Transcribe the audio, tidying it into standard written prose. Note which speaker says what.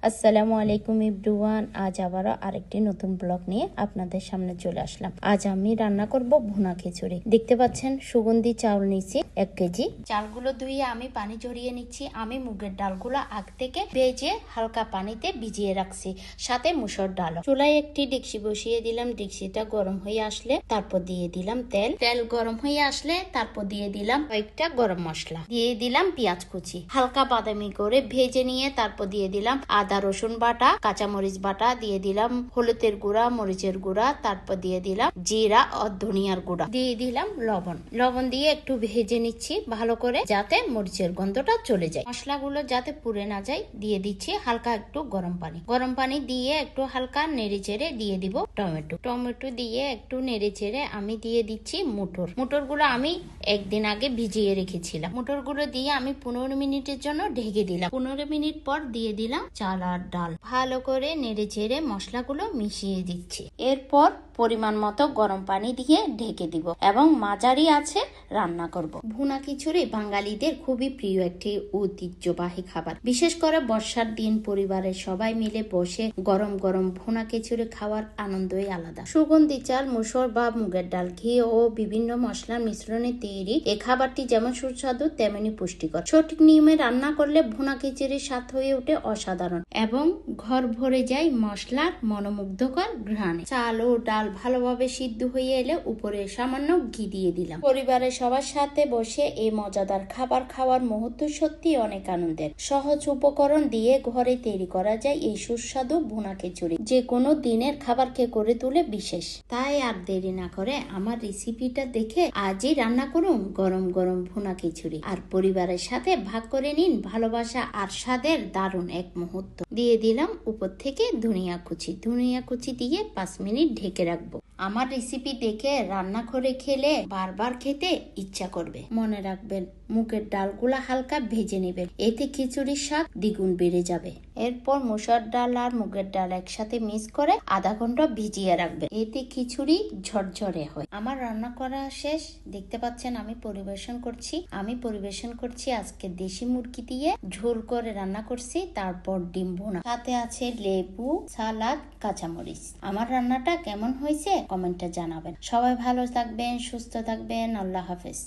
Speaker 1: আসসালামু আলাইকুম এভরিওয়ান। আজ আবারও আরেকটি নতুন ব্লগ নিয়ে আপনাদের সামনে চলে আসলাম। আজ আমি রান্না করব ভুনা খিচুড়ি। দেখতে পাচ্ছেন সুগন্ধি চাউল নিচ্ছি 1 কেজি। চালগুলো ধুয়ে আমি পানি ঝরিয়ে নিচ্ছি। আমি মুগের ডালগুলো আগ থেকে ভেজে হালকা পানিতে ভিজিয়ে রাখছি, সাথে মুসুর ডাল। চুলায় একটি ডেকচি বসিয়ে দিলাম। ডেকচিটা গরম হয়ে আসলে তারপর দিয়ে দিলাম তেল। তেল গরম হয়ে আসলে তারপর দিয়ে দিলাম কয়েকটা গরম মশলা, দিয়ে দিলাম পেঁয়াজ কুচি, হালকা বাদামি করে ভেজে নিয়ে তারপর দিয়ে দিলাম আদা রসুন বাটা, কাঁচামরিচ বাটা, দিয়ে দিলাম হলুদের গুঁড়া, মরিচের গুঁড়া, তারপর দিয়ে দিলাম জিরা ও ধনিয়ার গুঁড়া, দিয়ে দিলাম লবণ দিয়ে একটু ভেজে নিচ্ছি ভালো করে, যাতে মরিচের গন্ধটা চলে যায়, মশলাগুলো যাতে পুড়ে না যায়। দিয়ে দিচ্ছি হালকা একটু গরম পানি দিয়ে একটু হালকা নেড়ে চেড়ে দিয়ে দিব টমেটো দিয়ে একটু নেড়ে চেড়ে আমি দিয়ে দিচ্ছি মুটর গুলো আমি একদিন আগে ভিজিয়ে রেখেছিলাম। মুটর গুলো দিয়ে আমি 15 মিনিটের জন্য ঢেকে দিলাম। 15 মিনিট পর দিয়ে দিলাম চাল আর ডাল। ভালো করে নেড়ে চেড়ে মশলাগুলো মিশিয়ে দিচ্ছি। এরপর পরিমাণ মতো গরম পানি দিয়ে ঢেকে দিব এবং মাঝারি আছে রান্না করব। ভুনা খিচুড়ি বাঙালিদের খুবই প্রিয় একটি ঐতিহ্যবাহী খাবার। বিশেষ করে বর্ষার দিন পরিবারের সবাই মিলে বসে গরম গরম ভুনা খিচুড়ি খাওয়ার আনন্দই আলাদা। সুগন্ধি চাল, মুসুর বা মুগের ডাল, ঘি ও বিভিন্ন মশলার মিশ্রণে তৈরি এই খাবারটি যেমন সুস্বাদু তেমনি পুষ্টিকর। সঠিক নিয়মে রান্না করলে ভুনা খিচুড়ির স্বাদ হয়ে ওঠে অসাধারণ এবং ঘর ভরে যায় মশলার মনোমুগ্ধকর ঘ্রাণে। চাল ও ডাল ভালোভাবে সিদ্ধ হয়ে এলে উপরে সামান্য ঘি দিয়ে দিলাম। পরিবারের সবার সাথে বসে এই মজাদার খাবার খাওয়ার মুহূর্ত সত্যি অনেক আনন্দের। সহজ উপকরণ দিয়ে ঘরে তৈরি করা যায় এই সুস্বাদু ভুনা খিচুড়ি, যে কোনো দিনের খাবারকে করে তুলে বিশেষ। তাই আর দেরি না করে আমার রেসিপিটা দেখে আজই রান্না করুন গরম গরম ভুনা খিচুড়ি, আর পরিবারের সাথে ভাগ করে নিন ভালোবাসা আর স্বাদের দারুণ এক মুহূর্ত। দিয়ে দিলাম উপর থেকে ধনিয়া কুচি দিয়ে 5 মিনিট ঢেকে রাখবো। আমার রেসিপি দেখে রান্না করে খেলে বারবার খেতে ইচ্ছা করবে। মনে রাখবেন মুগের ডালগুলা হালকা ভেজে নেবেন, এতে খিচুড়ির স্বাদ দ্বিগুণ বেড়ে যাবে। এরপর মুসুর ডাল আর মুগের ডাল একসাথে মিক্স করে আধা ঘন্টা ভিজিয়ে রাখবেন, এতে খিচুড়ি ঝরঝরে হয়। আমার রান্না করা শেষ। দেখতে পাচ্ছেন আমি পরিবেশন করছি আজকে দেশি মুরগি দিয়ে ঝোল করে রান্না করছি, তারপর ডিম ভুনা, সাথে আছে লেবু, সালাদ, কাঁচামরিচ। আমার রান্নাটা কেমন হয়েছে কমেন্টে জানাবেন। সবাই ভালো থাকবেন, সুস্থ থাকবেন। আল্লাহ হাফেজ।